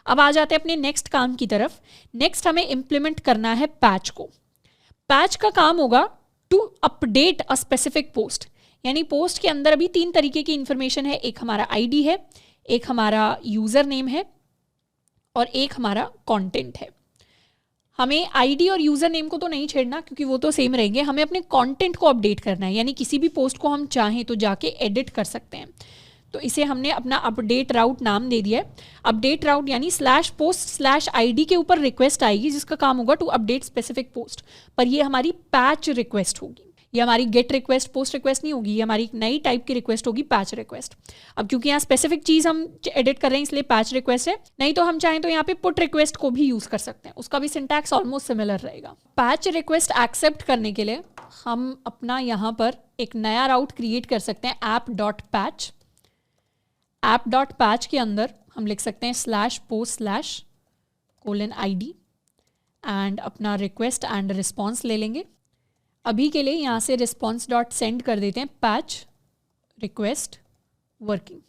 अब आ जाते हैं अपने नेक्स्ट काम की तरफ। नेक्स्ट हमें इम्प्लीमेंट करना है पैच को। पैच का काम होगा to update a specific post, यानी पोस्ट के अंदर अभी 3 तरीके की इंफॉर्मेशन है, एक हमारा आईडी है, एक हमारा यूज़र नेम है और एक हमारा कंटेंट है। हमें आईडी और यूज़र नेम को तो नहीं छेड़ना क्योंकि वो तो सेम रहेंगे, हमें अपने कंटेंट को अपडेट करना है, यानी किसी भी पोस्ट को हम चाहें तो जाके एडिट कर सकते हैं। तो इसे हमने अपना अपडेट राउट नाम दे दिया है। अपडेट राउट यानी /post/id के ऊपर रिक्वेस्ट आएगी जिसका काम होगा टू अपडेट स्पेसिफिक पोस्ट, पर ये हमारी पैच रिक्वेस्ट होगी। ये हमारी गेट रिक्वेस्ट पोस्ट रिक्वेस्ट नहीं होगी, ये हमारी एक नई टाइप की रिक्वेस्ट होगी, पैच रिक्वेस्ट। अब क्योंकि यहाँ स्पेसिफिक चीज़ हम एडिट कर रहे हैं इसलिए पैच रिक्वेस्ट है, नहीं तो हम चाहें तो यहाँ पे पुट रिक्वेस्ट को भी यूज़ कर सकते हैं, उसका भी सिंटैक्स ऑलमोस्ट सिमिलर रहेगा। पैच रिक्वेस्ट एक्सेप्ट करने के लिए हम अपना यहाँ पर एक नया राउट क्रिएट कर सकते हैं app.patch। app.patch के अंदर हम लिख सकते हैं /post/:id एंड अपना रिक्वेस्ट एंड रिस्पॉन्स ले लेंगे। अभी के लिए यहाँ से response.send कर देते हैं पैच रिक्वेस्ट वर्किंग,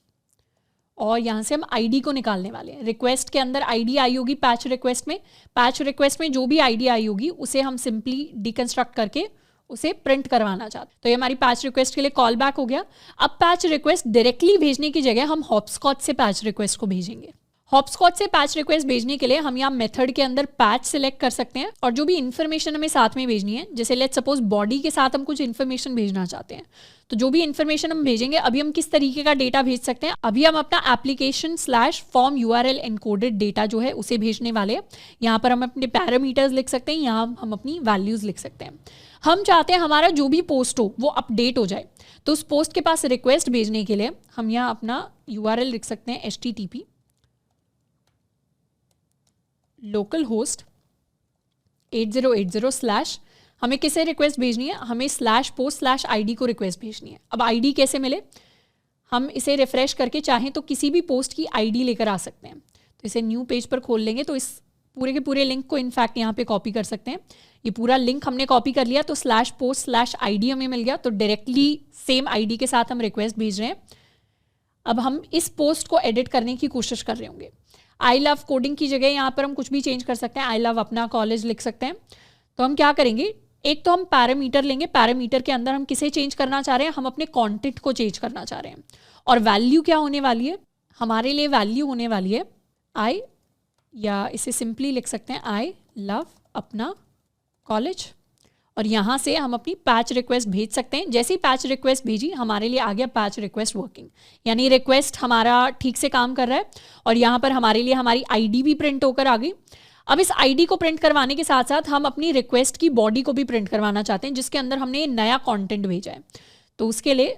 और यहाँ से हम आईडी को निकालने वाले हैं। रिक्वेस्ट के अंदर आईडी आई होगी पैच रिक्वेस्ट में, पैच रिक्वेस्ट में जो भी आईडी आई होगी उसे हम सिंपली डिकंस्ट्रक्ट करके उसे प्रिंट करवाना चाहते हैं। तो ये हमारी पैच रिक्वेस्ट के लिए कॉल बैक हो गया। अब पैच रिक्वेस्ट डायरेक्टली भेजने की जगह हम हॉपस्कॉच से पैच रिक्वेस्ट को भेजेंगे। हॉपस्कॉच से पैच रिक्वेस्ट भेजने के लिए हम यहाँ मेथड के अंदर पैच सिलेक्ट कर सकते हैं और जो भी इन्फॉर्मेशन हमें साथ में भेजनी है, जैसे लेट्स सपोज बॉडी के साथ हम कुछ इन्फॉर्मेशन भेजना चाहते हैं, तो जो भी इन्फॉर्मेशन हम भेजेंगे, अभी हम किस तरीके का डेटा भेज सकते हैं, अभी हम अपना application/form URL एनकोडेड डेटा जो है उसे भेजने वाले हैं। यहाँ पर हम अपने पैरामीटर्स लिख सकते हैं, यहाँ हम अपनी वैल्यूज लिख सकते हैं। हम चाहते हैं हमारा जो भी पोस्ट हो वो अपडेट हो जाए, तो उस पोस्ट के पास रिक्वेस्ट भेजने के लिए हम यहाँ अपना URL लिख सकते हैं http localhost 8080/ हमें किसे रिक्वेस्ट भेजनी है, हमें /post/id को रिक्वेस्ट भेजनी है। अब आईडी कैसे मिले, हम इसे रिफ्रेश करके चाहें तो किसी भी पोस्ट की आईडी लेकर आ सकते हैं। तो इसे न्यू पेज पर खोल लेंगे तो इस पूरे के पूरे लिंक को इनफैक्ट यहाँ पे कॉपी कर सकते हैं। ये पूरा लिंक हमने कॉपी कर लिया तो /post/id हमें मिल गया, तो डायरेक्टली सेम आईडी के साथ हम रिक्वेस्ट भेज रहे हैं। अब हम इस पोस्ट को एडिट करने की कोशिश कर रहे होंगे। आई लव कोडिंग की जगह यहाँ पर हम कुछ भी चेंज कर सकते हैं, आई लव अपना कॉलेज लिख सकते हैं। तो हम क्या करेंगे, एक तो हम पैरामीटर लेंगे, पैरामीटर के अंदर हम किसे चेंज करना चाह रहे हैं, हम अपने कंटेंट को चेंज करना चाह रहे हैं। और वैल्यू क्या होने वाली है, हमारे लिए वैल्यू होने वाली है आई, या इसे सिंपली लिख सकते हैं आई लव अपना कॉलेज। और यहाँ से हम अपनी पैच रिक्वेस्ट भेज सकते हैं। जैसे ही पैच रिक्वेस्ट भेजी हमारे लिए आ गया पैच रिक्वेस्ट वर्किंग, यानी रिक्वेस्ट हमारा ठीक से काम कर रहा है और यहाँ पर हमारे लिए हमारी आईडी भी प्रिंट होकर आ गई। अब इस आईडी को प्रिंट करवाने के साथ साथ हम अपनी रिक्वेस्ट की बॉडी को भी प्रिंट करवाना चाहते हैं जिसके अंदर हमने नया कंटेंट भेजा है। तो उसके लिए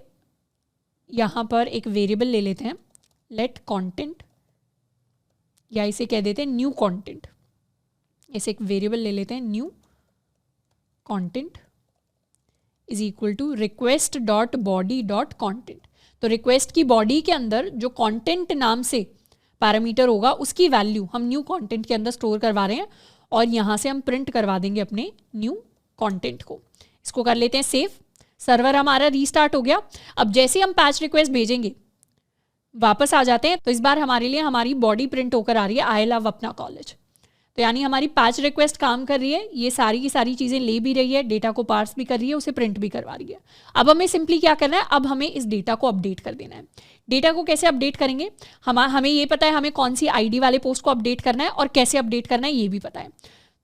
यहाँ पर एक वेरिएबल ले लेते हैं लेट कंटेंट, या इसे कह देते हैं न्यू कंटेंट। इसे एक वेरिएबल ले लेते हैं new content is equal to request.body.content। तो रिक्वेस्ट की बॉडी के अंदर जो कंटेंट नाम से पैरामीटर होगा उसकी वैल्यू हम न्यू कंटेंट के अंदर स्टोर करवा रहे हैं और यहाँ से हम प्रिंट करवा देंगे अपने न्यू कंटेंट को। इसको कर लेते हैं सेव। सर्वर हमारा रीस्टार्ट हो गया। अब जैसे हम पैच रिक्वेस्ट भेजेंगे वापस आ जाते हैं, तो इस बार हमारे लिए हमारी बॉडी प्रिंट होकर आ रही है आई लव अपना कॉलेज। तो यानी हमारी पैच रिक्वेस्ट काम कर रही है, ये सारी की सारी चीज़ें ले भी रही है, डेटा को पार्स भी कर रही है, उसे प्रिंट भी करवा रही है। अब हमें सिंपली क्या करना है, अब हमें इस डेटा को अपडेट कर देना है। डेटा को कैसे अपडेट करेंगे, हमें ये पता है हमें कौन सी आईडी वाले पोस्ट को अपडेट करना है और कैसे अपडेट करना है ये भी पता है।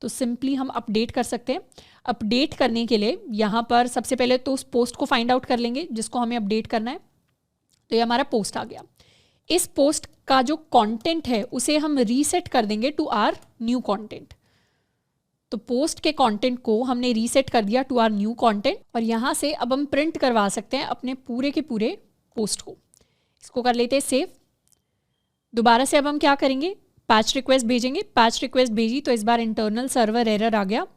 तो सिंपली हम अपडेट कर सकते हैं। अपडेट करने के लिए यहाँ पर सबसे पहले तो उस पोस्ट को फाइंड आउट कर लेंगे जिसको हमें अपडेट करना है। तो ये हमारा पोस्ट आ गया। इस पोस्ट का जो कंटेंट है उसे हम रीसेट कर देंगे टू आर न्यू कंटेंट। तो पोस्ट के कंटेंट को हमने रीसेट कर दिया टू आर न्यू कंटेंट और यहाँ से अब हम प्रिंट करवा सकते हैं अपने पूरे के पूरे पोस्ट को। इसको कर लेते हैं सेव। दोबारा से अब हम क्या करेंगे, पैच रिक्वेस्ट भेजेंगे। पैच रिक्वेस्ट भेजी तो इस बार इंटरनल सर्वर एरर आ गया।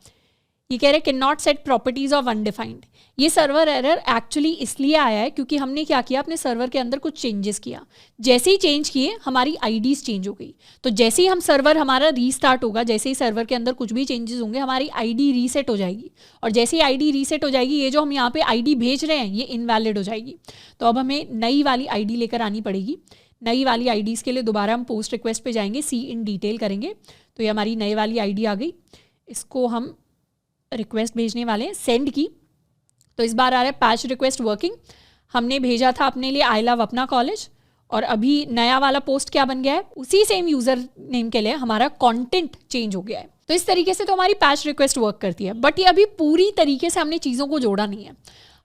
ये कह रहे can not set properties of undefined. ये सर्वर एरर एक्चुअली इसलिए आया है क्योंकि हमने क्या किया, अपने सर्वर के अंदर कुछ चेंजेस किया। जैसे ही चेंज किए हमारी आईडीज चेंज हो गई। तो जैसे ही हम सर्वर हमारा रीस्टार्ट होगा, जैसे ही सर्वर के अंदर कुछ भी चेंजेस होंगे हमारी आईडी रीसेट हो जाएगी। और जैसे ही आईडी रीसेट हो जाएगी ये जो हम यहाँ पे आईडी भेज रहे हैं ये इनवैलिड हो जाएगी। तो अब हमें नई वाली आईडी लेकर आनी पड़ेगी। नई वाली आईडीज़ के लिए दोबारा हम पोस्ट रिक्वेस्ट पे जाएंगे, सी इन डिटेल करेंगे, तो ये हमारी नई वाली आईडी आ गई। इसको हम रिक्वेस्ट भेजने वाले हैं, सेंड की, तो इस बार आ रहा है पैच रिक्वेस्ट वर्किंग। हमने भेजा था अपने लिए आई लव अपना कॉलेज, और अभी नया वाला पोस्ट क्या बन गया है, उसी सेम यूज़र नेम के लिए हमारा कंटेंट चेंज हो गया है। तो इस तरीके से तो हमारी पैच रिक्वेस्ट वर्क करती है, बट ये अभी पूरी तरीके से हमने चीज़ों को जोड़ा नहीं है।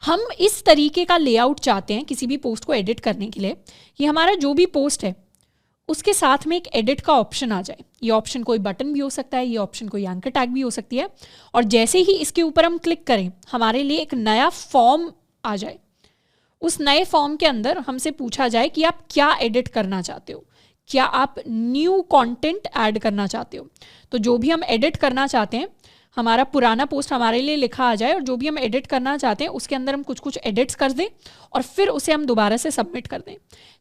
हम इस तरीके का लेआउट चाहते हैं किसी भी पोस्ट को एडिट करने के लिए कि हमारा जो भी पोस्ट है उसके साथ में एक एडिट का ऑप्शन आ जाए। ये ऑप्शन कोई बटन भी हो सकता है, ये ऑप्शन कोई एंकर टैग भी हो सकती है, और जैसे ही इसके ऊपर हम क्लिक करें हमारे लिए एक नया फॉर्म आ जाए। उस नए फॉर्म के अंदर हमसे पूछा जाए कि आप क्या एडिट करना चाहते हो, क्या आप न्यू कंटेंट ऐड करना चाहते हो। तो जो भी हम एडिट करना चाहते हैं, हमारा पुराना पोस्ट हमारे लिए लिखा आ जाए, और जो भी हम एडिट करना चाहते हैं उसके अंदर हम कुछ कुछ एडिट्स कर दें और फिर उसे हम दोबारा से सबमिट कर दें।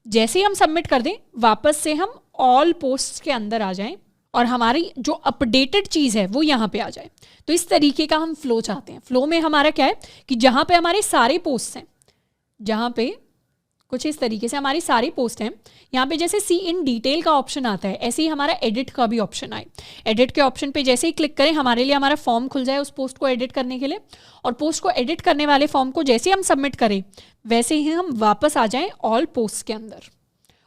जैसे ही हम सबमिट कर दें वापस से हम ऑल पोस्ट्स के अंदर आ जाएं और हमारी जो अपडेटेड चीज़ है वो यहाँ पे आ जाए। तो इस तरीके का हम फ्लो चाहते हैं। फ्लो में हमारा क्या है कि जहाँ पे हमारे सारे पोस्ट हैं, जहाँ पे कुछ इस तरीके से हमारी सारी पोस्ट हैं, यहाँ पे जैसे सी इन डिटेल का ऑप्शन आता है, ऐसे ही हमारा एडिट का भी ऑप्शन आए। एडिट के ऑप्शन पे जैसे ही क्लिक करें हमारे लिए हमारा फॉर्म खुल जाए उस पोस्ट को एडिट करने के लिए, और पोस्ट को एडिट करने वाले फॉर्म को जैसे ही हम सबमिट करें वैसे ही हम वापस आ जाएं ऑल पोस्ट के अंदर,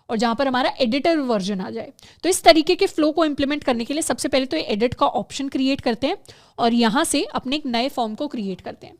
और जहाँ पर हमारा एडिटर वर्जन आ जाए। तो इस तरीके के फ्लो को इम्प्लीमेंट करने के लिए सबसे पहले तो एडिट का ऑप्शन क्रिएट करते हैं और यहाँ से अपने एक नए फॉर्म को क्रिएट करते हैं।